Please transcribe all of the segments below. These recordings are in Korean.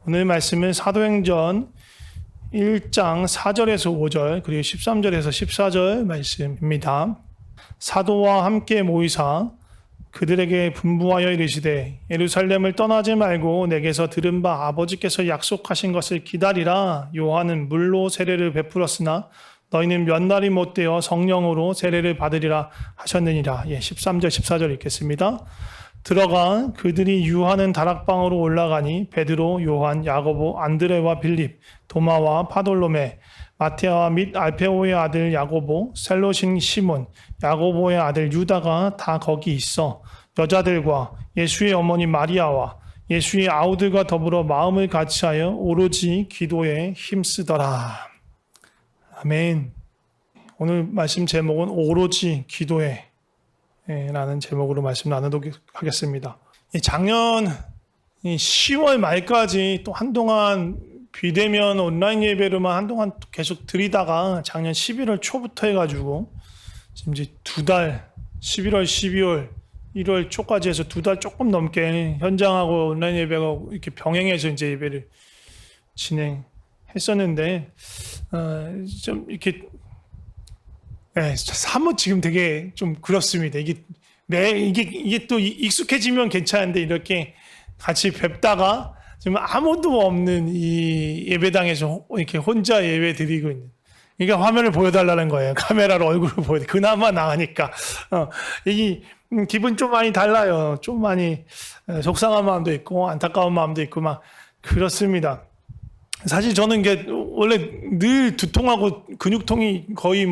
오늘 말씀은 사도행전 1장 4절에서 5절 그리고 13절에서 14절 말씀입니다. 사도와 함께 모이사 그들에게 분부하여 이르시되 예루살렘을 떠나지 말고 내게서 들은 바 아버지께서 약속하신 것을 기다리라. 요한은 물로 세례를 베풀었으나 너희는 몇 날이 못되어 성령으로 세례를 받으리라 하셨느니라. 13절 14절 읽겠습니다. 들어가 그들이 유하는 다락방으로 올라가니 베드로, 요한, 야고보, 안드레와 빌립, 도마와 바돌로메, 마테아와 및 알페오의 아들 야고보, 셀로신 시몬, 야고보의 아들 유다가 다 거기 있어 여자들과 예수의 어머니 마리아와 예수의 아우들과 더불어 마음을 같이하여 오로지 기도에 힘쓰더라. 아멘. 오늘 말씀 제목은 오로지 기도에 라는 제목으로 말씀 나누도록 하겠습니다. 작년 10월 말까지 또 한동안 비대면 온라인 예배로만 한동안 계속 드리다가 작년 11월 초부터 해가지고 지금 이제 2달, 11월, 12월, 1월 초까지 해서 2달 조금 넘게 현장하고 온라인 예배가 이렇게 병행해서 이제 예배를 진행했었는데, 좀 이렇게 사뭇 지금 되게 좀 그렇습니다. 이게 또 익숙해지면 괜찮은데 이렇게 같이 뵙다가 지금 아무도 없는 이 예배당에서 이렇게 혼자 예배 드리고 있는. 그러니까 화면을 보여달라는 거예요. 카메라로 얼굴을 보여. 그나마 나으니까. 이게 기분 좀 많이 달라요. 좀 많이 속상한 마음도 있고 안타까운 마음도 있고 막 그렇습니다. 사실 저는 이게 원래 늘 두통하고 근육통이 거의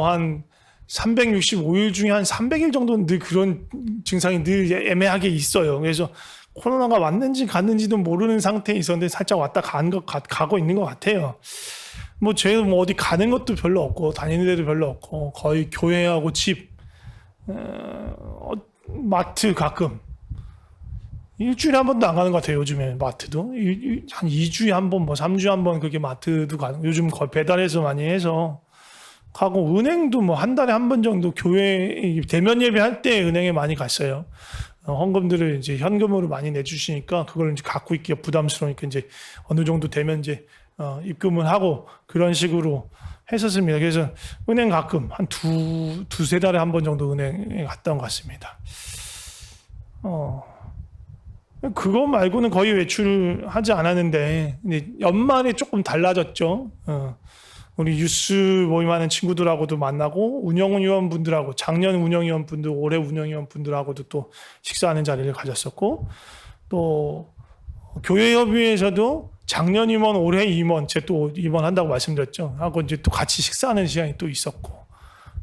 한 365일 중에 한 300일 정도는 늘 그런 증상이 늘 애매하게 있어요. 그래서 코로나가 왔는지 갔는지도 모르는 상태에 있었는데 살짝 왔다 가고 있는 것 같아요. 제가 어디 가는 것도 별로 없고 다니는 데도 별로 없고 거의 교회하고 집, 마트 가끔 일주일에 한 번도 안 가는 것 같아요. 요즘에 마트도 한 2주에 한 번, 3주에 한 번 그렇게 마트도 가는. 요즘 거의 배달해서 많이 해서 가고 은행도 한 달에 한 번 정도 교회 대면 예배할 때 은행에 많이 갔어요. 헌금들을 이제 현금으로 많이 내주시니까 그걸 이제 갖고 있기가 부담스러우니까 이제 어느 정도 되면 이제 입금을 하고 그런 식으로 했었습니다. 그래서 은행 가끔 한 두세 달에 한 번 정도 은행에 갔다 온 것 같습니다. 그거 말고는 거의 외출하지 않았는데 연말에 조금 달라졌죠. 우리 유스 모임하는 친구들하고도 만나고 운영위원분들하고 작년 운영위원분들 올해 운영위원분들하고도 또 식사하는 자리를 가졌었고 또 교회협의회에서도 작년 임원 올해 임원 제가 또 임원한다고 말씀드렸죠. 하고 이제 또 같이 식사하는 시간이 또 있었고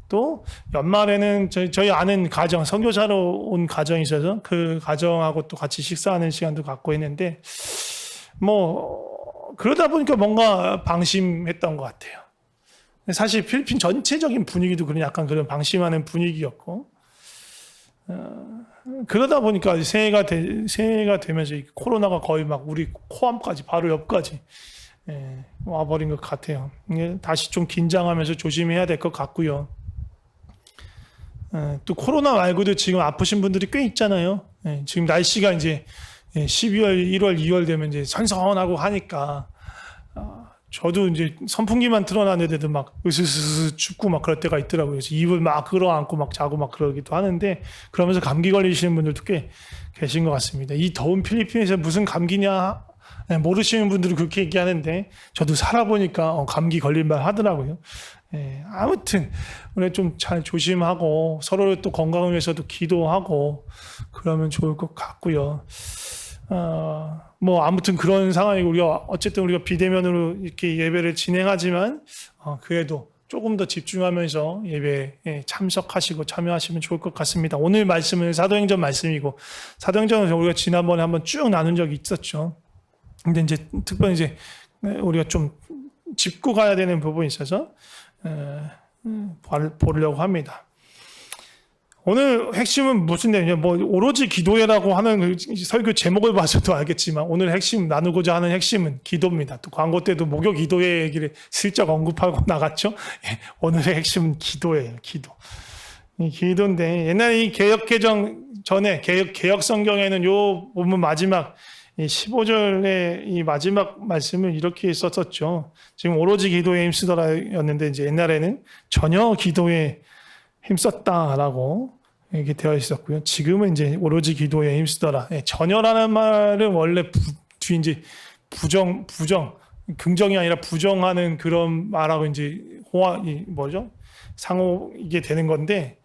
또 연말에는 저희 아는 가정 선교사로 온 가정이 있어서 그 가정하고 또 같이 식사하는 시간도 갖고 있는데 그러다 보니까 뭔가 방심했던 것 같아요. 사실 필리핀 전체적인 분위기도 그런 약간 그런 방심하는 분위기였고 그러다 보니까 새해가 되면서 코로나가 거의 막 우리 코앞까지 바로 옆까지 와버린 것 같아요. 다시 좀 긴장하면서 조심해야 될 것 같고요. 또 코로나 말고도 지금 아프신 분들이 꽤 있잖아요. 지금 날씨가 이제 12월, 1월, 2월 되면 이제 선선하고 하니까 저도 이제 선풍기만 틀어놨는데도 막 으스스스 춥고 막 그럴 때가 있더라고요. 그래서 입을 막 끌어안고 막 자고 막 그러기도 하는데 그러면서 감기 걸리시는 분들도 꽤 계신 것 같습니다. 이 더운 필리핀에서 무슨 감기냐 모르시는 분들은 그렇게 얘기하는데 저도 살아보니까 감기 걸릴만 하더라고요. 아무튼 우리 좀 잘 조심하고 서로를 또 건강을 위해서도 기도하고 그러면 좋을 것 같고요. 아무튼 그런 상황이고 어쨌든 우리가 비대면으로 이렇게 예배를 진행하지만 그래도 조금 더 집중하면서 예배에 참석하시고 참여하시면 좋을 것 같습니다. 오늘 말씀은 사도행전 말씀이고 사도행전은 우리가 지난번에 한번 쭉 나눈 적이 있었죠. 근데 이제 특별히 이제 우리가 좀 짚고 가야 되는 부분이 있어서 보려고 합니다. 오늘 핵심은 무슨 내용이냐? 오로지 기도회라고 하는 그 설교 제목을 봐서도 알겠지만 오늘 핵심 나누고자 하는 핵심은 기도입니다. 또 광고 때도 목요 기도회 얘기를 슬쩍 언급하고 나갔죠. 오늘의 핵심은 기도예요. 기도인데 옛날에 이 개혁 개정 전에 개혁 성경에는 요 본문 마지막 이 15절의 이 마지막 말씀을 이렇게 썼었죠. 지금 오로지 기도에 힘쓰더라였는데 이제 옛날에는 전혀 기도에 힘썼다라고 이렇게 되어 있었고요. 지금은 이제 오로지 기도에 힘쓰더라. 전혀라는 말은 원래 뒤 이제 부정 긍정이 아니라 부정하는 그런 말하고 이제 뭐죠? 상호 이게 되는 건데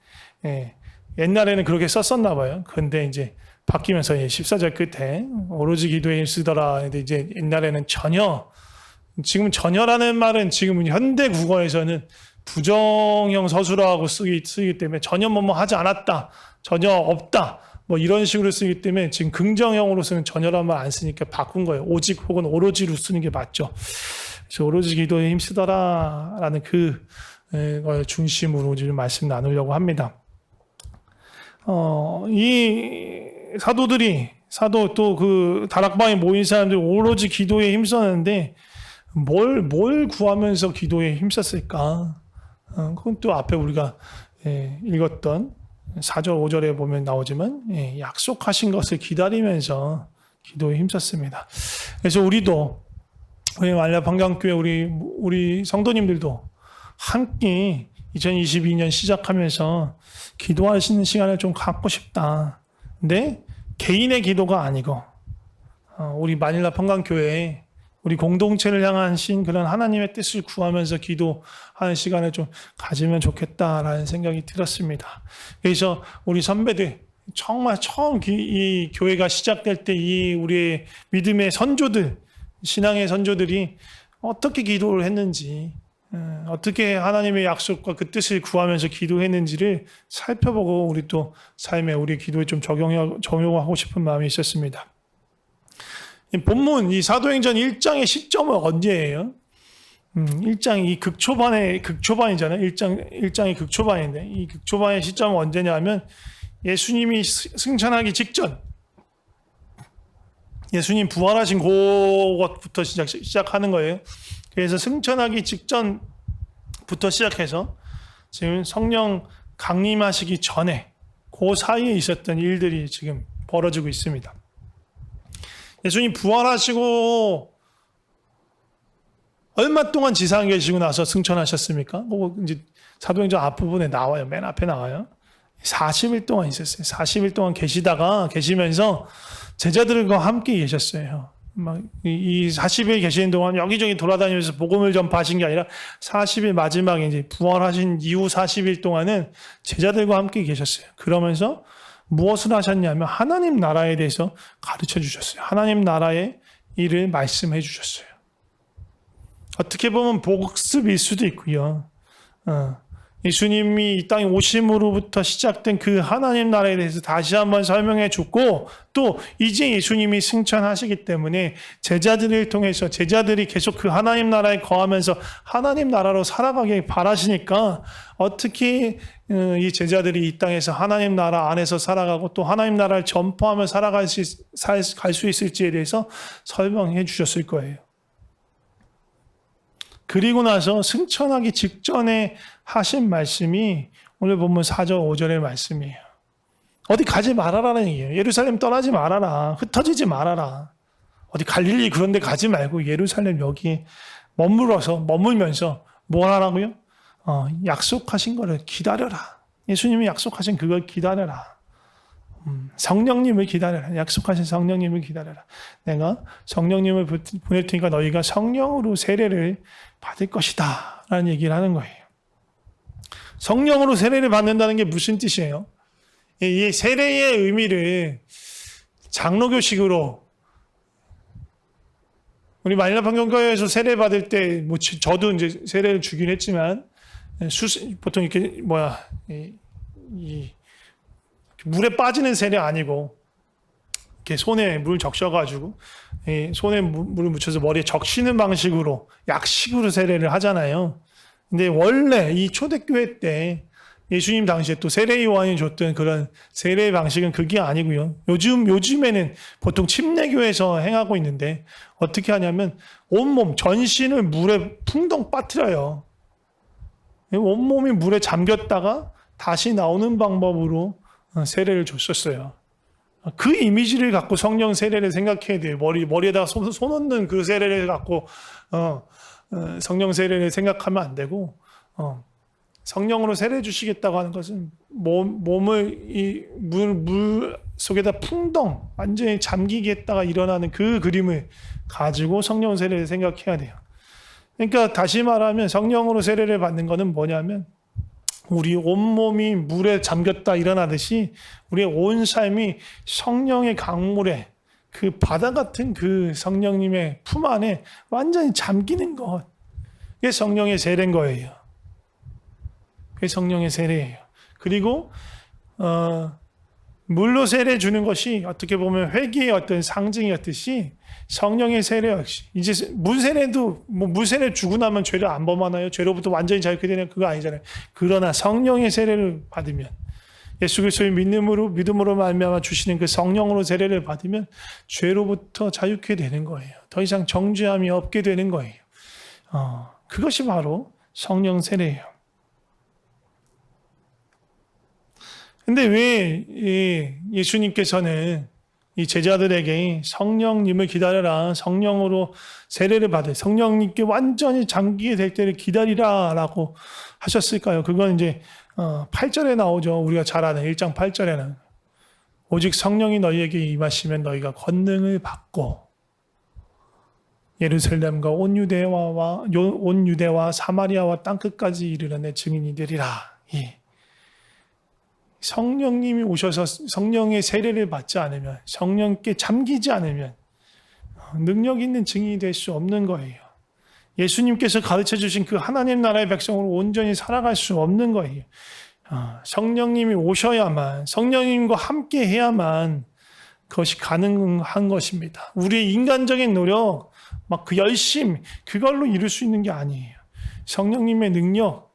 옛날에는 그렇게 썼었나 봐요. 그런데 이제 바뀌면서 14절 끝에 오로지 기도에 힘쓰더라. 근데 이제 옛날에는 전혀, 지금 전혀라는 말은 지금은 현대 국어에서는 부정형 서술어하고 쓰기 때문에 전혀 뭐뭐 하지 않았다, 전혀 없다, 뭐 이런 식으로 쓰기 때문에 지금 긍정형으로 쓰는 전혀라는 말 안 쓰니까 바꾼 거예요. 오직 혹은 오로지로 쓰는 게 맞죠. 그래서 오로지 기도에 힘쓰더라라는 그걸 중심으로 지금 말씀 나누려고 합니다. 이 사도 또 그 다락방에 모인 사람들 오로지 기도에 힘썼는데 뭘 구하면서 기도에 힘썼을까? 그건 또 앞에 우리가 읽었던 4절 5절에 보면 나오지만 약속하신 것을 기다리면서 기도에 힘썼습니다. 그래서 우리도 우리 말라 방강교회 우리 성도님들도 함께 2022년 시작하면서 기도하시는 시간을 좀 갖고 싶다. 근데 개인의 기도가 아니고 우리 마닐라 평강교회 우리 공동체를 향하신 그런 하나님의 뜻을 구하면서 기도하는 시간을 좀 가지면 좋겠다라는 생각이 들었습니다. 그래서 우리 선배들 정말 처음 이 교회가 시작될 때 이 우리의 믿음의 선조들, 신앙의 선조들이 어떻게 기도를 했는지, 어떻게 하나님의 약속과 그 뜻을 구하면서 기도했는지를 살펴보고 우리 또 삶에 우리 기도에 좀 적용하고 싶은 마음이 있었습니다. 본문 이 사도행전 1장의 시점은 언제예요? 1장 이 극초반이잖아요. 1장이 극초반인데 이 극초반의 시점은 언제냐면 예수님이 승천하기 직전, 예수님 부활하신 그것부터 시작하는 거예요. 그래서 승천하기 직전부터 시작해서 지금 성령 강림하시기 전에 그 사이에 있었던 일들이 지금 벌어지고 있습니다. 예수님 부활하시고 얼마 동안 지상에 계시고 나서 승천하셨습니까? 이제 사도행전 앞부분에 나와요. 맨 앞에 나와요. 40일 동안 있었어요. 40일 동안 계시면서 제자들과 함께 계셨어요. 이 40일 계시는 동안 여기저기 돌아다니면서 복음을 전파하신 게 아니라 40일 마지막에 이제 부활하신 이후 40일 동안은 제자들과 함께 계셨어요. 그러면서 무엇을 하셨냐면 하나님 나라에 대해서 가르쳐 주셨어요. 하나님 나라의 일을 말씀해 주셨어요. 어떻게 보면 복습일 수도 있고요. 예수님이 이 땅에 오심으로부터 시작된 그 하나님 나라에 대해서 다시 한번 설명해 줬고, 또 이제 예수님이 승천하시기 때문에 제자들을 통해서 제자들이 계속 그 하나님 나라에 거하면서 하나님 나라로 살아가길 바라시니까 어떻게 이 제자들이 이 땅에서 하나님 나라 안에서 살아가고 또 하나님 나라를 전파하며 갈 수 있을지에 대해서 설명해 주셨을 거예요. 그리고 나서 승천하기 직전에 하신 말씀이 오늘 본문 4절 5절의 말씀이에요. 어디 가지 말아라는 얘기예요. 예루살렘 떠나지 말아라. 흩어지지 말아라. 어디 갈릴리 그런 데 가지 말고 예루살렘 여기 머물면서 뭘 하라고요? 약속하신 거를 기다려라. 예수님이 약속하신 그걸 기다려라. 성령님을 기다려라. 약속하신 성령님을 기다려라. 내가 성령님을 보낼 테니까 너희가 성령으로 세례를 받을 것이다 라는 얘기를 하는 거예요. 성령으로 세례를 받는다는 게 무슨 뜻이에요? 이 세례의 의미를 장로교식으로 우리 마닐라 평강교회에서 세례 받을 때 저도 이제 세례를 주긴 했지만 보통 이렇게 물에 빠지는 세례 아니고 이렇게 손에 물 적셔가지고 손에 물을 묻혀서 머리에 적시는 방식으로 약식으로 세례를 하잖아요. 근데 원래 이 초대교회 때 예수님 당시에 또 세례 요한이 줬던 그런 세례 방식은 그게 아니고요. 요즘에는 보통 침례교회에서 행하고 있는데 어떻게 하냐면 온몸 전신을 물에 풍덩 빠뜨려요. 온몸이 물에 잠겼다가 다시 나오는 방법으로 세례를 줬었어요. 그 이미지를 갖고 성령 세례를 생각해야 돼요. 머리에다가 손 얹는 그 세례를 갖고 성령 세례를 생각하면 안 되고, 성령으로 세례 주시겠다고 하는 것은 몸을 이 물 속에다 풍덩 완전히 잠기겠다가 일어나는 그 그림을 가지고 성령 세례를 생각해야 돼요. 그러니까 다시 말하면 성령으로 세례를 받는 것은 뭐냐면, 우리 온몸이 물에 잠겼다 일어나듯이 우리의 온 삶이 성령의 강물에, 그 바다 같은 그 성령님의 품 안에 완전히 잠기는 것, 그게 성령의 세례인 거예요. 그게 성령의 세례예요. 그리고 물로 세례 주는 것이 어떻게 보면 회개의 어떤 상징이었듯이, 성령의 세례 역시 이제 물 세례도 물 세례 주고 나면 죄를 안 범하나요? 죄로부터 완전히 자유케 되는 그거 아니잖아요. 그러나 성령의 세례를 받으면, 예수 그리스도의 믿음으로 말미암아 주시는 그 성령으로 세례를 받으면 죄로부터 자유케 되는 거예요. 더 이상 정죄함이 없게 되는 거예요. 그것이 바로 성령 세례예요. 근데 왜 예수님께서는 이 제자들에게 성령님을 기다려라, 성령으로 세례를 받을, 성령님께 완전히 잠기게 될 때를 기다리라 라고 하셨을까요? 그건 이제 8절에 나오죠. 우리가 잘 아는 1장 8절에는 오직 성령이 너희에게 임하시면 너희가 권능을 받고 예루살렘과 온 유대와 사마리아와 땅끝까지 이르러 내 증인이 되리라. 예. 성령님이 오셔서 성령의 세례를 받지 않으면, 성령께 잠기지 않으면 능력 있는 증인이 될 수 없는 거예요. 예수님께서 가르쳐 주신 그 하나님 나라의 백성으로 온전히 살아갈 수 없는 거예요. 성령님이 오셔야만, 성령님과 함께 해야만 그것이 가능한 것입니다. 우리의 인간적인 노력, 막 그 열심, 그걸로 이룰 수 있는 게 아니에요. 성령님의 능력,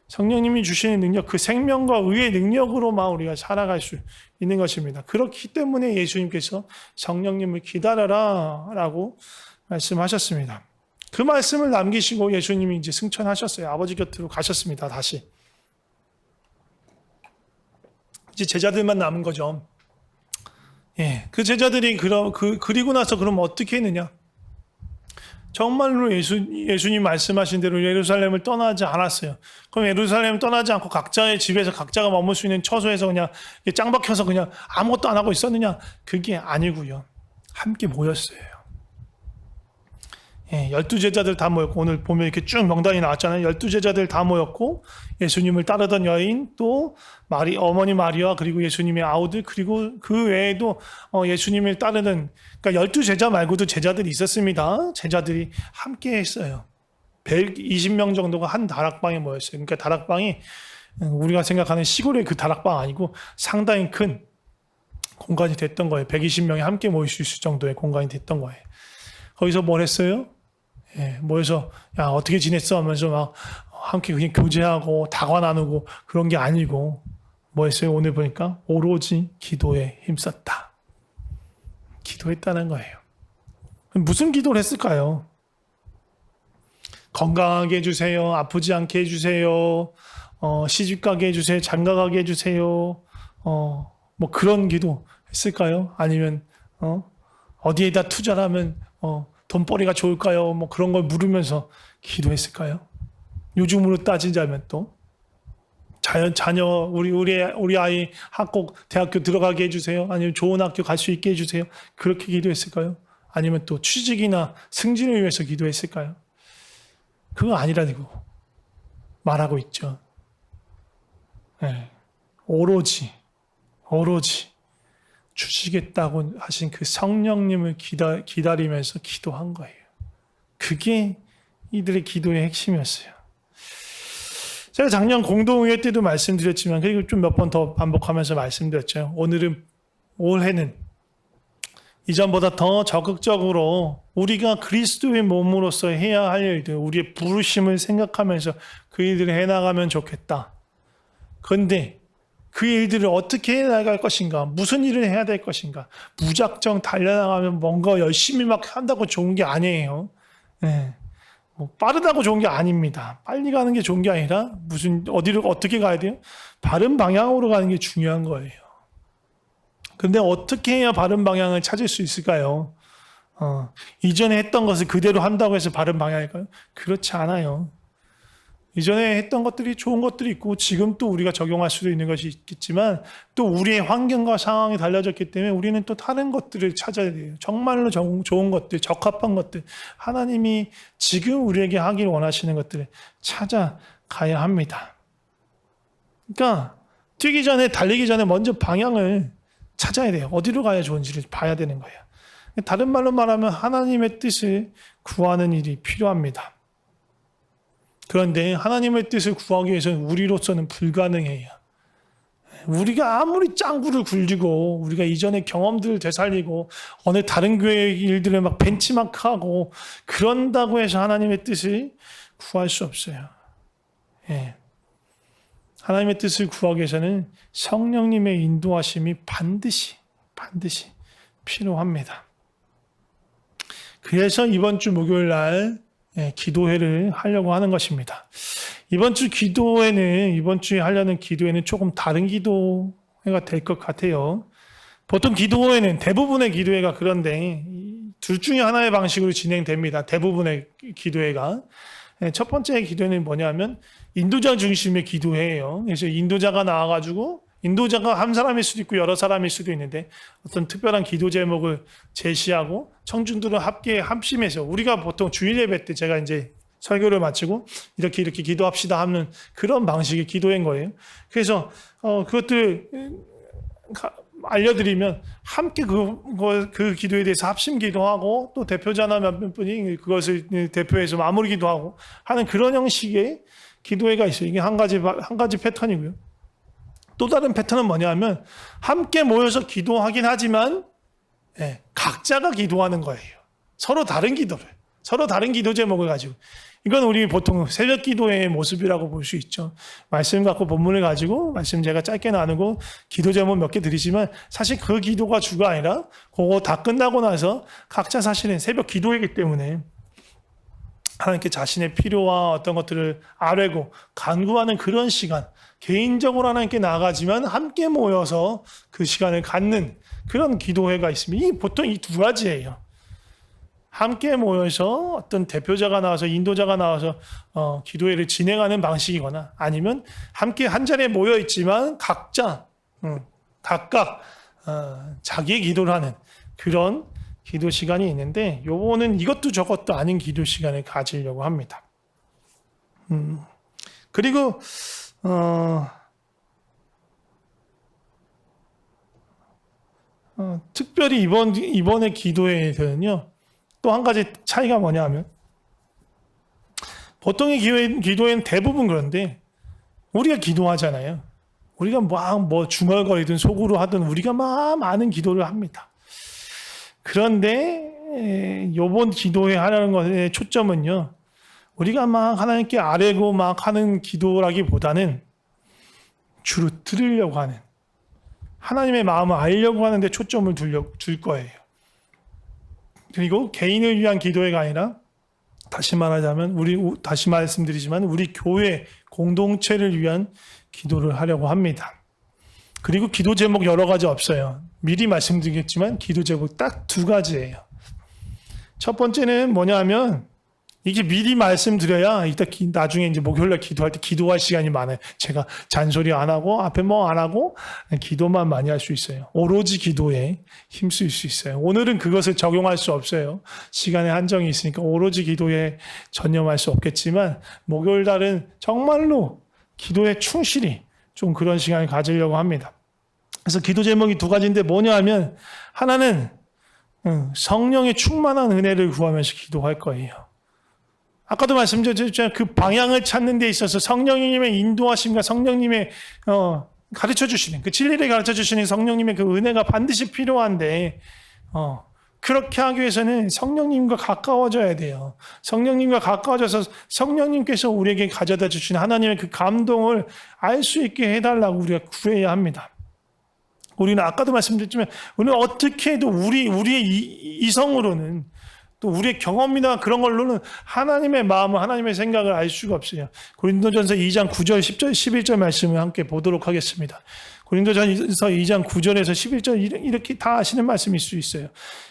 성령님이 주시는 능력, 그 생명과 의의 능력으로만 우리가 살아갈 수 있는 것입니다. 그렇기 때문에 예수님께서 성령님을 기다려라 라고 말씀하셨습니다. 그 말씀을 남기시고 예수님이 이제 승천하셨어요. 아버지 곁으로 가셨습니다. 다시. 이제 제자들만 남은 거죠. 예, 그 제자들이 그리고 나서 그럼 어떻게 했느냐? 정말로 예수님 말씀하신 대로 예루살렘을 떠나지 않았어요. 그럼 예루살렘을 떠나지 않고 각자의 집에서 각자가 머물 수 있는 처소에서 그냥 짱 박혀서 그냥 아무것도 안 하고 있었느냐? 그게 아니고요. 함께 모였어요. 예, 12제자들 다 모였고, 오늘 보면 이렇게 쭉 명단이 나왔잖아요. 12제자들 다 모였고, 예수님을 따르던 여인, 또 어머니 마리아, 그리고 예수님의 아우들, 그리고 그 외에도 예수님을 따르는, 그러니까 12제자 말고도 제자들이 있었습니다. 제자들이 함께 했어요. 120명 정도가 한 다락방에 모였어요. 그러니까 다락방이 우리가 생각하는 시골의 그 다락방 아니고 상당히 큰 공간이 됐던 거예요. 120명이 함께 모일 수 있을 정도의 공간이 됐던 거예요. 거기서 뭘 했어요? 예, 모여서 야 어떻게 지냈어 하면서 막 함께 그냥 교제하고 다과 나누고 그런 게 아니고 뭐 했어요? 오늘 보니까 오로지 기도에 힘썼다. 기도했다는 거예요. 무슨 기도를 했을까요? 건강하게 해주세요. 아프지 않게 해주세요. 시집가게 해주세요. 장가가게 해주세요. 뭐 그런 기도 했을까요? 아니면 어디에다 투자를 하면 돈벌이가 좋을까요? 뭐 그런 걸 물으면서 기도했을까요? 요즘으로 따지자면 또 자녀 우리 아이 꼭 대학교 들어가게 해주세요. 아니면 좋은 학교 갈 수 있게 해주세요. 그렇게 기도했을까요? 아니면 또 취직이나 승진을 위해서 기도했을까요? 그거 아니라고 말하고 있죠. 네. 오로지 주시겠다고 하신 그 성령님을 기다리면서 기도한 거예요. 그게 이들의 기도의 핵심이었어요. 제가 작년 공동의회 때도 말씀드렸지만, 그리고 좀 몇 번 더 반복하면서 말씀드렸죠. 올해는 이전보다 더 적극적으로 우리가 그리스도의 몸으로서 해야 할 일들, 우리의 부르심을 생각하면서 그 일들을 해나가면 좋겠다. 그런데 그 일들을 어떻게 해나갈 것인가, 무슨 일을 해야 될 것인가, 무작정 달려나가면 뭔가 열심히 막 한다고 좋은 게 아니에요. 네. 뭐 빠르다고 좋은 게 아닙니다. 빨리 가는 게 좋은 게 아니라 어디를 어떻게 가야 돼요? 바른 방향으로 가는 게 중요한 거예요. 근데 어떻게 해야 바른 방향을 찾을 수 있을까요? 이전에 했던 것을 그대로 한다고 해서 바른 방향일까요? 그렇지 않아요. 이전에 했던 것들이 좋은 것들이 있고 지금 또 우리가 적용할 수도 있는 것이 있겠지만 또 우리의 환경과 상황이 달라졌기 때문에 우리는 또 다른 것들을 찾아야 돼요. 정말로 좋은 것들, 적합한 것들, 하나님이 지금 우리에게 하길 원하시는 것들을 찾아가야 합니다. 그러니까 뛰기 전에, 달리기 전에 먼저 방향을 찾아야 돼요. 어디로 가야 좋은지를 봐야 되는 거예요. 다른 말로 말하면 하나님의 뜻을 구하는 일이 필요합니다. 그런데 하나님의 뜻을 구하기 위해서는 우리로서는 불가능해요. 우리가 아무리 짱구를 굴리고 우리가 이전의 경험들을 되살리고 어느 다른 교회의 일들을 막 벤치마크하고 그런다고 해서 하나님의 뜻을 구할 수 없어요. 예. 하나님의 뜻을 구하기 위해서는 성령님의 인도하심이 반드시 필요합니다. 그래서 이번 주 목요일 날 기도회를 하려고 하는 것입니다. 이번 주에 하려는 기도회는 조금 다른 기도회가 될 것 같아요. 보통 기도회는 대부분의 기도회가 그런데 둘 중에 하나의 방식으로 진행됩니다. 대부분의 기도회가. 첫 번째 기도회는 뭐냐면 인도자 중심의 기도회예요. 그래서 인도자가 나와가지고 인도자가 한 사람일 수도 있고 여러 사람일 수도 있는데 어떤 특별한 기도 제목을 제시하고 청중들은 함께 합심해서 우리가 보통 주일 예배 때 제가 이제 설교를 마치고 이렇게 기도합시다 하는 그런 방식의 기도인 거예요. 그래서 그것들 알려드리면 함께 그 기도에 대해서 합심 기도하고 또 대표자나 몇 분이 그것을 대표해서 마무리 기도하고 하는 그런 형식의 기도회가 있어요. 이게 한 가지 패턴이고요. 또 다른 패턴은 뭐냐면 함께 모여서 기도하긴 하지만 각자가 기도하는 거예요. 서로 다른 기도 제목을 가지고. 이건 우리 보통 새벽 기도의 모습이라고 볼 수 있죠. 말씀 갖고 본문을 가지고 말씀 제가 짧게 나누고 기도 제목 몇 개 드리지만 사실 그 기도가 주가 아니라 그거 다 끝나고 나서 각자 사실은 새벽 기도이기 때문에 하나님께 자신의 필요와 어떤 것들을 아뢰고 간구하는 그런 시간, 개인적으로 하나님께 나아가지만 함께 모여서 그 시간을 갖는 그런 기도회가 있습니다. 보통 이 두 가지예요. 함께 모여서 어떤 대표자가 나와서 인도자가 나와서 기도회를 진행하는 방식이거나 아니면 함께 한 자리에 모여 있지만 각각 자기의 기도를 하는 그런 기도 시간이 있는데 요거는 이것도 저것도 아닌 기도 시간을 가지려고 합니다. 그리고 특별히 이번의 기도회에서는요. 또 한 가지 차이가 뭐냐 하면 보통의 기도회는 대부분 그런데 우리가 기도하잖아요. 우리가 뭐 중얼거리든 속으로 하든 우리가 막 많은 기도를 합니다. 그런데 이번 기도회 하려는 것의 초점은요. 우리가 막 하나님께 아뢰고 막 하는 기도라기보다는 주로 들으려고 하는 하나님의 마음을 알려고 하는 데 초점을 둘 거예요. 그리고 개인을 위한 기도회가 아니라 다시 말씀드리지만 우리 교회 공동체를 위한 기도를 하려고 합니다. 그리고 기도 제목 여러 가지 없어요. 미리 말씀드리겠지만 기도 제목 딱 두 가지예요. 첫 번째는 뭐냐 하면 이게 미리 말씀드려야 이따 나중에 이제 목요일날 기도할 때 기도할 시간이 많아요. 제가 잔소리 안 하고 앞에 뭐 안 하고 기도만 많이 할 수 있어요. 오로지 기도에 힘쓸 수 있어요. 오늘은 그것을 적용할 수 없어요. 시간의 한정이 있으니까 오로지 기도에 전념할 수 없겠지만 목요일 날은 정말로 기도에 충실히 좀 그런 시간을 가지려고 합니다. 그래서 기도 제목이 두 가지인데 뭐냐 하면 하나는 성령의 충만한 은혜를 구하면서 기도할 거예요. 아까도 말씀드렸지만 그 방향을 찾는 데 있어서 성령님의 인도하심과 성령님의 가르쳐 주시는 그 진리를 가르쳐 주시는 성령님의 그 은혜가 반드시 필요한데 그렇게 하기 위해서는 성령님과 가까워져야 돼요. 성령님과 가까워져서 성령님께서 우리에게 가져다 주시는 하나님의 그 감동을 알 수 있게 해달라고 우리가 구해야 합니다. 우리는 아까도 말씀드렸지만 우리는 어떻게 해도 우리의 이성으로는 또 우리의 경험이나 그런 걸로는 하나님의 마음을 하나님의 생각을 알 수가 없어요. 고린도전서 2장 9절 10절 11절 말씀을 함께 보도록 하겠습니다. 고린도전서 2장 9절에서 11절 이렇게 다 아시는 말씀일 수 있어요.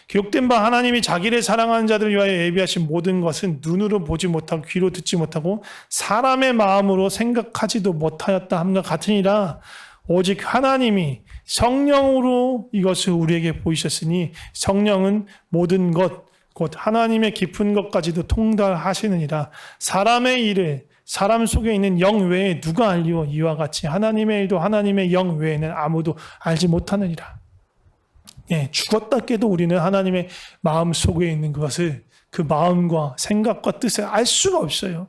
기록된 바 하나님이 자기를 사랑하는 자들을 위하여 예비하신 모든 것은 눈으로 보지 못하고 귀로 듣지 못하고 사람의 마음으로 생각하지도 못하였다 함과 같으니라. 오직 하나님이 성령으로 이것을 우리에게 보이셨으니 성령은 모든 것 곧 하나님의 깊은 것까지도 통달하시느니라. 사람의 일을 사람 속에 있는 영 외에 누가 알리오? 이와 같이 하나님의 일도 하나님의 영 외에는 아무도 알지 못하느니라. 예, 죽었다 깨도 우리는 하나님의 마음 속에 있는 것을 그 마음과 생각과 뜻을 알 수가 없어요.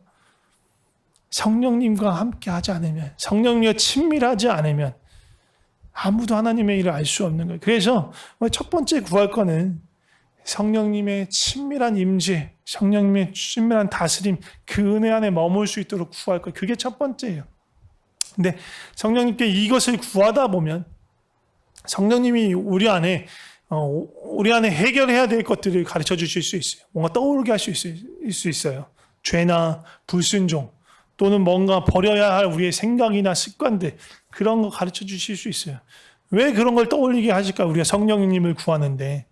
성령님과 함께 하지 않으면, 성령님과 친밀하지 않으면 아무도 하나님의 일을 알 수 없는 거예요. 그래서 첫 번째 구할 거는 성령님의 친밀한 임재, 성령님의 친밀한 다스림, 그 은혜 안에 머물 수 있도록 구할 거예요. 그게 첫 번째예요. 근데 성령님께 이것을 구하다 보면 성령님이 우리 안에 해결해야 될 것들을 가르쳐 주실 수 있어요. 뭔가 떠오르게 할 수 있어요. 죄나 불순종 또는 뭔가 버려야 할 우리의 생각이나 습관들, 그런 거 가르쳐 주실 수 있어요. 왜 그런 걸 떠올리게 하실까? 우리가 성령님을 구하는데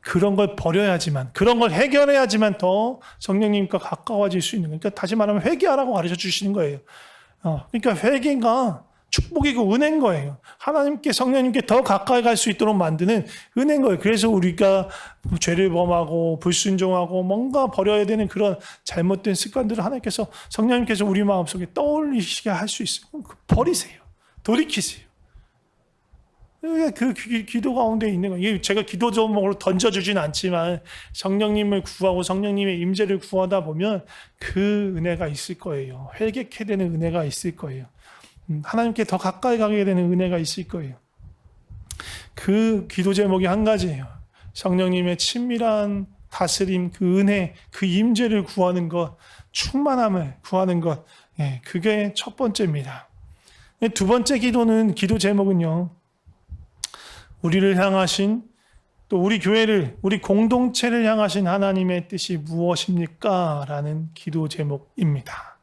그런 걸 버려야지만, 그런 걸 해결해야지만 더 성령님과 가까워질 수 있는 거예요. 그러니까 다시 말하면 회개하라고 가르쳐 주시는 거예요. 그러니까 회개가 축복이고 은혜인 거예요. 하나님께, 성령님께 더 가까이 갈 수 있도록 만드는 은혜인 거예요. 그래서 우리가 죄를 범하고 불순종하고 뭔가 버려야 되는 그런 잘못된 습관들을 하나님께서, 성령님께서 우리 마음속에 떠올리시게 할 수 있어요. 버리세요. 돌이키세요. 그 기도 가운데 있는 거예요. 제가 기도 제목으로 던져주진 않지만 성령님을 구하고 성령님의 임재를 구하다 보면 그 은혜가 있을 거예요. 회개케 되는 은혜가 있을 거예요. 하나님께 더 가까이 가게 되는 은혜가 있을 거예요. 그 기도 제목이 한 가지예요. 성령님의 친밀한 다스림, 그 은혜, 그 임재를 구하는 것, 충만함을 구하는 것, 그게 첫 번째입니다. 두 번째 기도는, 기도 제목은요, 우리를 향하신, 또 우리 교회를, 우리 공동체를 향하신 하나님의 뜻이 무엇입니까? 라는 기도 제목입니다.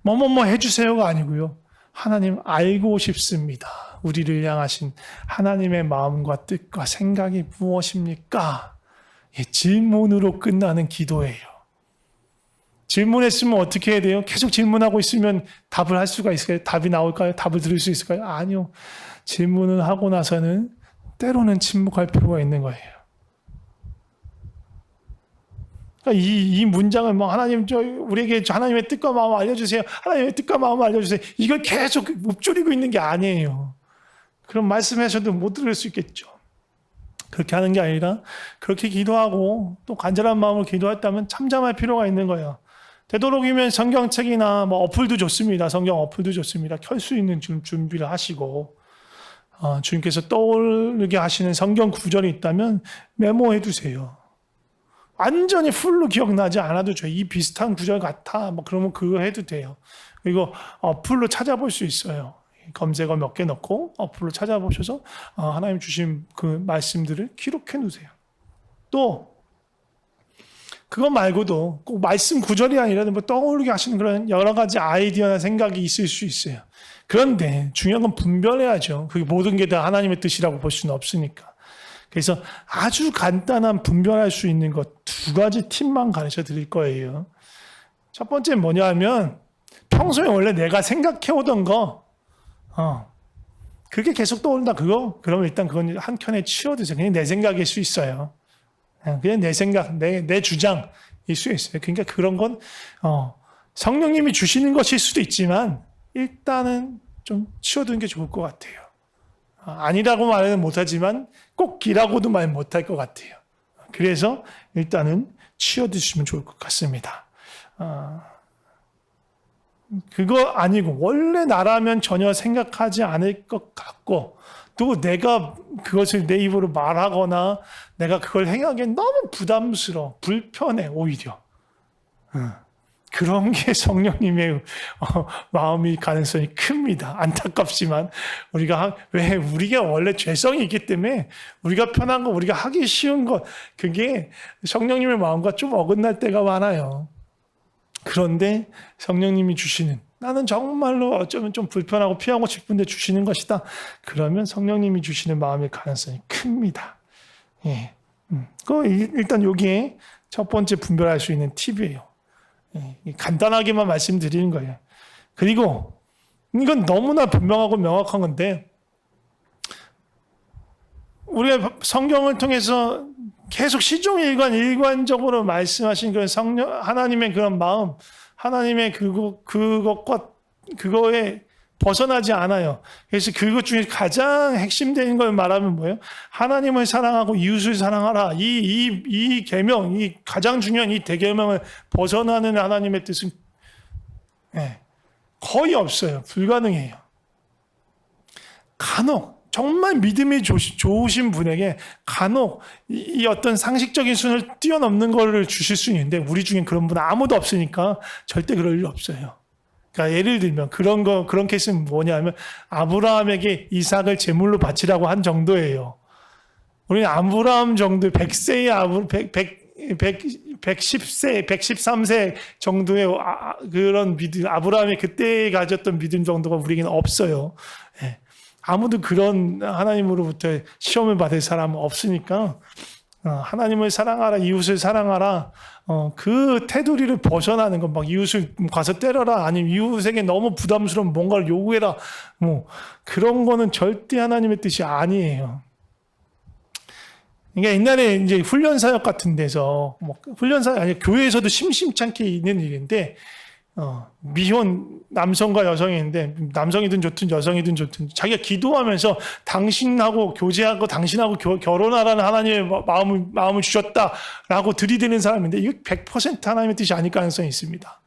뭐뭐뭐 해주세요가 아니고요. 하나님 알고 싶습니다. 우리를 향하신 하나님의 마음과 뜻과 생각이 무엇입니까? 질문으로 끝나는 기도예요. 질문했으면 어떻게 해야 돼요? 계속 질문하고 있으면 답을 할 수가 있을까요? 답이 나올까요? 답을 들을 수 있을까요? 아니요. 질문을 하고 나서는 때로는 침묵할 필요가 있는 거예요. 그러니까 이 문장을 하나님, 우리에게 하나님의 뜻과 마음을 알려주세요. 하나님의 뜻과 마음을 알려주세요. 이걸 계속 읊조리고 있는 게 아니에요. 그런 말씀하셔도 못 들을 수 있겠죠. 그렇게 하는 게 아니라 그렇게 기도하고 또 간절한 마음으로 기도했다면 참잠할 필요가 있는 거예요. 되도록이면 성경책이나 어플도 좋습니다. 성경 어플도 좋습니다. 켤 수 있는 준비를 하시고, 주님께서 떠오르게 하시는 성경 구절이 있다면 메모해 두세요. 완전히 풀로 기억나지 않아도 돼요. 이 비슷한 구절 같아. 그러면 그거 해도 돼요. 그리고 어플로 찾아볼 수 있어요. 검색어 몇 개 넣고 어플로 찾아보셔서 하나님 주신 그 말씀들을 기록해 놓으세요. 또 그거 말고도 꼭 말씀 구절이 아니라 떠오르게 하시는 그런 여러 가지 아이디어나 생각이 있을 수 있어요. 그런데 중요한 건 분별해야죠. 그게 모든 게 다 하나님의 뜻이라고 볼 수는 없으니까. 그래서 아주 간단한 분별할 수 있는 것 두 가지 팁만 가르쳐 드릴 거예요. 첫 번째는 뭐냐 하면, 평소에 원래 내가 생각해 오던 거, 그게 계속 떠오른다, 그러면 일단 그건 한 켠에 치워두세요. 그냥 내 생각일 수 있어요. 그냥 내 생각, 내 주장일 수 있어요. 그러니까 그런 건, 성령님이 주시는 것일 수도 있지만, 일단은 좀 치워두는 게 좋을 것 같아요. 아니라고 말은 못하지만, 꼭이라고도 말 못할 것 같아요. 그래서 일단은 치워두시면 좋을 것 같습니다. 그거 아니고 원래 나라면 전혀 생각하지 않을 것 같고, 또 내가 그것을 내 입으로 말하거나 내가 그걸 행하기엔 너무 부담스러워, 불편해 오히려. 그런 게 성령님의 마음이 가능성이 큽니다. 안타깝지만 우리가 원래 죄성이 있기 때문에 우리가 편한 거, 우리가 하기 쉬운 것, 그게 성령님의 마음과 좀 어긋날 때가 많아요. 그런데 성령님이 주시는 나는 정말로 어쩌면 좀 불편하고 피하고 싶은데 주시는 것이다. 그러면 성령님이 주시는 마음일 가능성이 큽니다. 예. 일단 여기에 첫 번째 분별할 수 있는 팁이에요. 예. 간단하게만 말씀드리는 거예요. 그리고 이건 너무나 분명하고 명확한 건데, 우리가 성경을 통해서 계속 일관적으로 말씀하신 그런 하나님의 그런 마음, 하나님의 그거에 벗어나지 않아요. 그래서 그것 중에 가장 핵심되는 걸 말하면 뭐예요? 하나님을 사랑하고 이웃을 사랑하라. 이 계명, 이 가장 중요한 이 대계명을 벗어나는 하나님의 뜻은 거의 없어요. 불가능해요. 간혹 정말 믿음이 좋으신 분에게 간혹 이 어떤 상식적인 순을 뛰어넘는 거를 주실 수 있는데, 우리 중엔 그런 분 아무도 없으니까 절대 그럴 일 없어요. 그러니까 예를 들면 그런 케이스는 뭐냐면, 아브라함에게 이삭을 제물로 바치라고 한 정도예요. 우리는 아브라함 정도 100세의 110세, 113세 정도의 그런 믿음, 아브라함이 그때 가졌던 믿음 정도가 우리에게는 없어요. 예. 아무도 그런 하나님으로부터 시험을 받을 사람은 없으니까, 하나님을 사랑하라, 이웃을 사랑하라, 그 테두리를 벗어나는 건, 막 이웃을 가서 때려라, 아니면 이웃에게 너무 부담스러운 뭔가를 요구해라, 뭐 그런 거는 절대 하나님의 뜻이 아니에요. 그러니까 옛날에 이제 훈련사역 같은 데서, 훈련사역 아니 교회에서도 심심찮게 있는 일인데, 미혼 남성과 여성인데, 남성이든 좋든 여성이든 좋든 자기가 기도하면서 당신하고 교제하고 당신하고 결혼하라는 하나님의 마음을 주셨다라고 들이대는 사람인데, 이거 100% 하나님의 뜻이 아닐 가능성이 있습니다.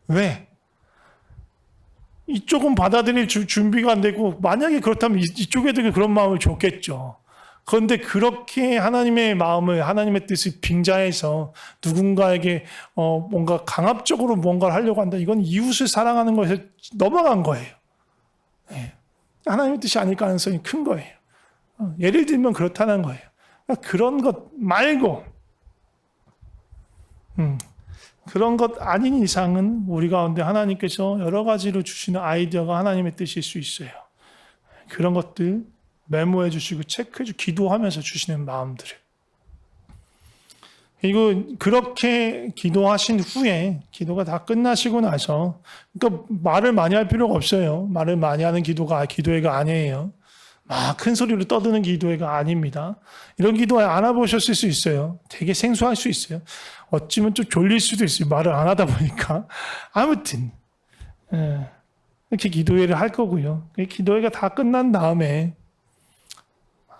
왜? 이쪽은 받아들일 준비가 안 되고, 만약에 그렇다면 이쪽에도 그런 마음을 줬겠죠. 그런데 그렇게 하나님의 마음을, 하나님의 뜻을 빙자해서 누군가에게 뭔가 강압적으로 뭔가를 하려고 한다. 이건 이웃을 사랑하는 것에서 넘어간 거예요. 네. 하나님의 뜻이 아닐 가능성이 큰 거예요. 예를 들면 그렇다는 거예요. 그러니까 그런 것 말고, 그런 것 아닌 이상은 우리 가운데 하나님께서 여러 가지로 주시는 아이디어가 하나님의 뜻일 수 있어요. 그런 것들 메모해 주시고 체크해 주시고 기도하면서 주시는 마음들을. 그리고 그렇게 기도하신 후에, 기도가 다 끝나시고 나서, 그러니까 말을 많이 할 필요가 없어요. 말을 많이 하는 기도회가 아니에요. 막 큰 소리로 떠드는 기도회가 아닙니다. 이런 기도 안 해보셨을 수 있어요. 되게 생소할 수 있어요. 어찌면 좀 졸릴 수도 있어요. 말을 안 하다 보니까. 아무튼 이렇게 기도회를 할 거고요. 기도회가 다 끝난 다음에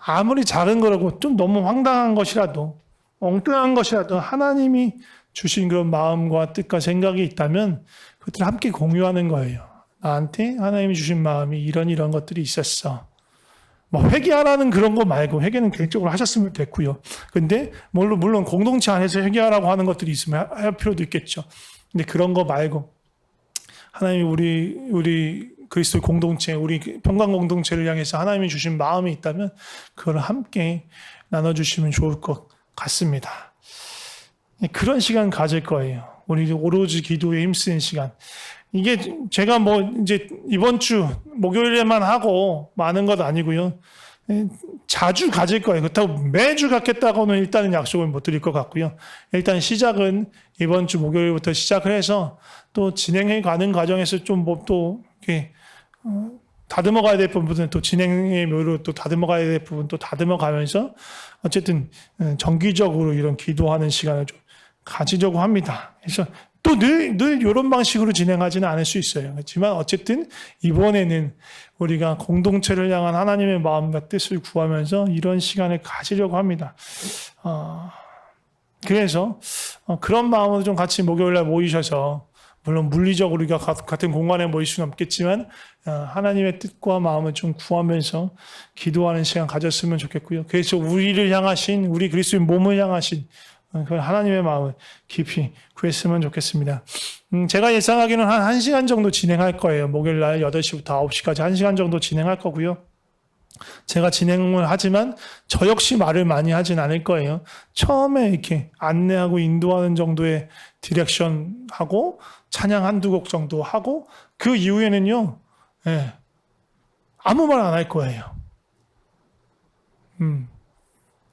아무리 작은 거라고 좀 너무 황당한 것이라도, 엉뚱한 것이라도 하나님이 주신 그런 마음과 뜻과 생각이 있다면 그것들을 함께 공유하는 거예요. 나한테 하나님이 주신 마음이 이런 것들이 있었어. 회개하라는 그런 거 말고, 회개는 개인적으로 하셨으면 됐고요. 근데 물론 공동체 안에서 회개하라고 하는 것들이 있으면 할 필요도 있겠죠. 근데 그런 거 말고 하나님이 우리 그리스도 공동체, 우리 평강 공동체를 향해서 하나님이 주신 마음이 있다면 그걸 함께 나눠주시면 좋을 것 같습니다. 그런 시간 가질 거예요. 우리 오로지 기도에 힘쓰는 시간. 이게 제가 이제 이번 주 목요일에만 하고 많은 것 아니고요. 자주 가질 거예요. 그렇다고 매주 갖겠다고는 일단은 약속을 못 드릴 것 같고요. 일단 시작은 이번 주 목요일부터 시작을 해서 또 진행해 가는 과정에서 좀 또 이렇게 다듬어 가야 될 부분은 또 진행의 묘로 또 다듬어 가야 될 부분 또 다듬어 가면서 어쨌든 정기적으로 이런 기도하는 시간을 좀 가지려고 합니다. 그래서 또 늘 이런 방식으로 진행하지는 않을 수 있어요. 그렇지만 어쨌든 이번에는 우리가 공동체를 향한 하나님의 마음과 뜻을 구하면서 이런 시간을 가지려고 합니다. 그래서 그런 마음으로 좀 같이 목요일날 모이셔서, 물론 물리적으로 우리가 같은 공간에 모일 수는 없겠지만 하나님의 뜻과 마음을 좀 구하면서 기도하는 시간 가졌으면 좋겠고요. 그래서 우리를 향하신, 우리 그리스도의 몸을 향하신 그 하나님의 마음을 깊이 구했으면 좋겠습니다. 제가 예상하기는 한 1시간 정도 진행할 거예요. 목요일 날 8시부터 9시까지 1시간 정도 진행할 거고요. 제가 진행을 하지만 저 역시 말을 많이 하진 않을 거예요. 처음에 이렇게 안내하고 인도하는 정도의 디렉션 하고 찬양 한두 곡 정도 하고, 그 이후에는요, 예, 아무 말 안 할 거예요.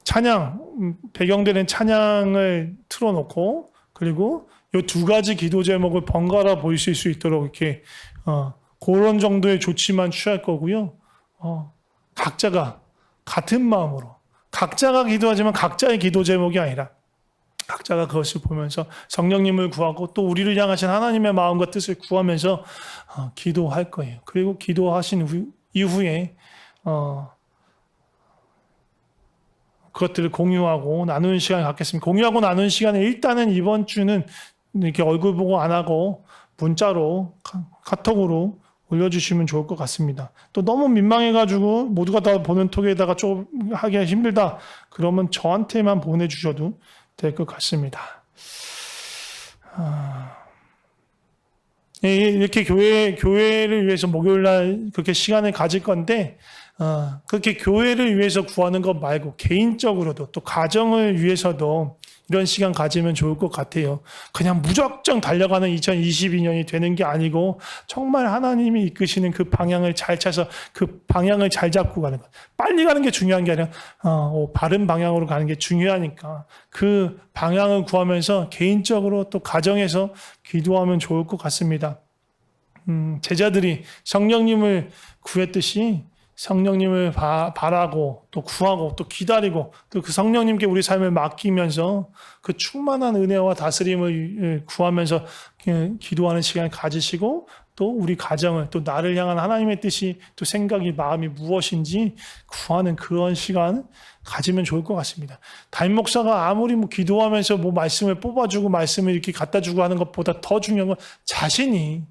찬양, 배경되는 찬양을 틀어놓고, 그리고 이 두 가지 기도 제목을 번갈아 보이실 수 있도록 이렇게, 그런 정도의 조치만 취할 거고요. 각자가 같은 마음으로, 각자가 기도하지만 각자의 기도 제목이 아니라, 각자가 그것을 보면서 성령님을 구하고 또 우리를 향하신 하나님의 마음과 뜻을 구하면서 기도할 거예요. 그리고 기도하신 이후에 그것들을 공유하고 나누는 시간을 갖겠습니다. 공유하고 나누는 시간에 일단은 이번 주는 이렇게 얼굴 보고 안 하고 문자로 카톡으로 올려주시면 좋을 것 같습니다. 또 너무 민망해가지고 모두가 다 보는 톡에다가 좀 하기가 힘들다. 그러면 저한테만 보내주셔도 될 것 같습니다. 이렇게 교회를 위해서 목요일날 그렇게 시간을 가질 건데, 그렇게 교회를 위해서 구하는 것 말고 개인적으로도 또 가정을 위해서도 이런 시간 가지면 좋을 것 같아요. 그냥 무작정 달려가는 2022년이 되는 게 아니고 정말 하나님이 이끄시는 그 방향을 잘 찾아서 그 방향을 잘 잡고 가는 것. 빨리 가는 게 중요한 게 아니라 바른 방향으로 가는 게 중요하니까 그 방향을 구하면서 개인적으로 또 가정에서 기도하면 좋을 것 같습니다. 제자들이 성령님을 구했듯이 성령님을 바라고 또 구하고 또 기다리고 또 그 성령님께 우리 삶을 맡기면서 그 충만한 은혜와 다스림을 구하면서 기도하는 시간을 가지시고 또 우리 가정을 또 나를 향한 하나님의 뜻이 또 생각이 마음이 무엇인지 구하는 그런 시간 가지면 좋을 것 같습니다. 담임 목사가 아무리 기도하면서 말씀을 뽑아주고 말씀을 이렇게 갖다 주고 하는 것보다 더 중요한 건 자신이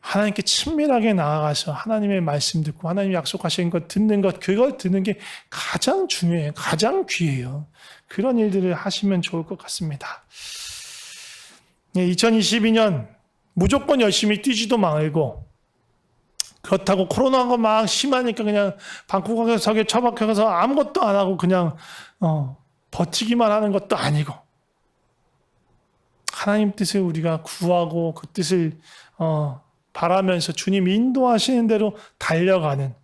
하나님께 친밀하게 나아가서 하나님의 말씀 듣고 하나님이 약속하신 것 듣는 것, 그걸 듣는 게 가장 중요해요. 가장 귀해요. 그런 일들을 하시면 좋을 것 같습니다. 2022년 무조건 열심히 뛰지도 말고, 그렇다고 코로나가 막 심하니까 그냥 방구석에 처박혀서 아무것도 안 하고 그냥 버티기만 하는 것도 아니고, 하나님 뜻을 우리가 구하고 그 뜻을 바라면서 주님 인도하시는 대로 달려가는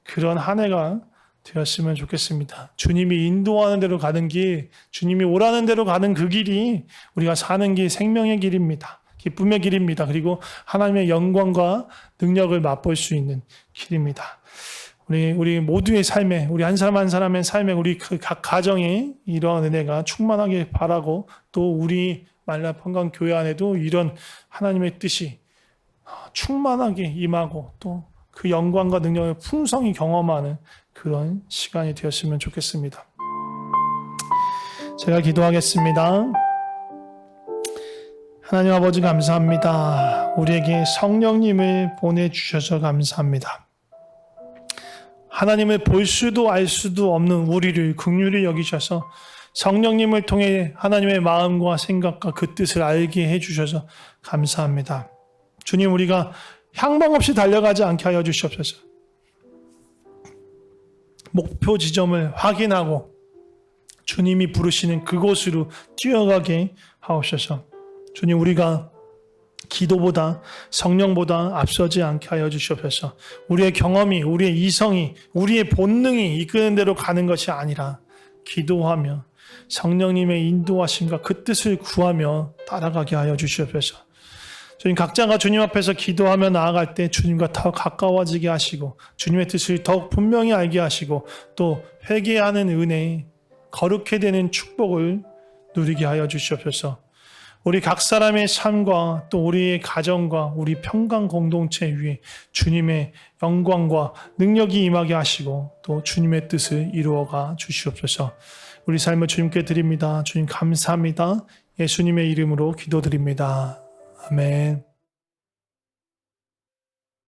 그런 한 해가 되었으면 좋겠습니다. 주님이 인도하는 대로 가는 길, 주님이 오라는 대로 가는 그 길이 우리가 사는 길, 생명의 길입니다. 기쁨의 길입니다. 그리고 하나님의 영광과 능력을 맛볼 수 있는 길입니다. 우리 모두의 삶에, 우리 한 사람 한 사람의 삶에, 우리 각 가정에 이러한 은혜가 충만하게 바라고, 또 우리 말라 평강 교회 안에도 이런 하나님의 뜻이 충만하게 임하고 또 그 영광과 능력을 풍성히 경험하는 그런 시간이 되었으면 좋겠습니다. 제가 기도하겠습니다. 하나님 아버지 감사합니다. 우리에게 성령님을 보내주셔서 감사합니다. 하나님을 볼 수도 알 수도 없는 우리를 긍휼히 여기셔서 성령님을 통해 하나님의 마음과 생각과 그 뜻을 알게 해주셔서 감사합니다. 주님, 우리가 향방 없이 달려가지 않게 하여 주시옵소서. 목표 지점을 확인하고 주님이 부르시는 그곳으로 뛰어가게 하옵소서. 주님, 우리가 기도보다 성령보다 앞서지 않게 하여 주시옵소서. 우리의 경험이, 우리의 이성이, 우리의 본능이 이끄는 대로 가는 것이 아니라 기도하며 성령님의 인도하심과 그 뜻을 구하며 따라가게 하여 주시옵소서. 주님, 각자가 주님 앞에서 기도하며 나아갈 때 주님과 더 가까워지게 하시고 주님의 뜻을 더욱 분명히 알게 하시고 또 회개하는 은혜, 거룩해 되는 축복을 누리게 하여 주시옵소서. 우리 각 사람의 삶과 또 우리의 가정과 우리 평강 공동체 위에 주님의 영광과 능력이 임하게 하시고 또 주님의 뜻을 이루어가 주시옵소서. 우리 삶을 주님께 드립니다. 주님 감사합니다. 예수님의 이름으로 기도드립니다. 아멘.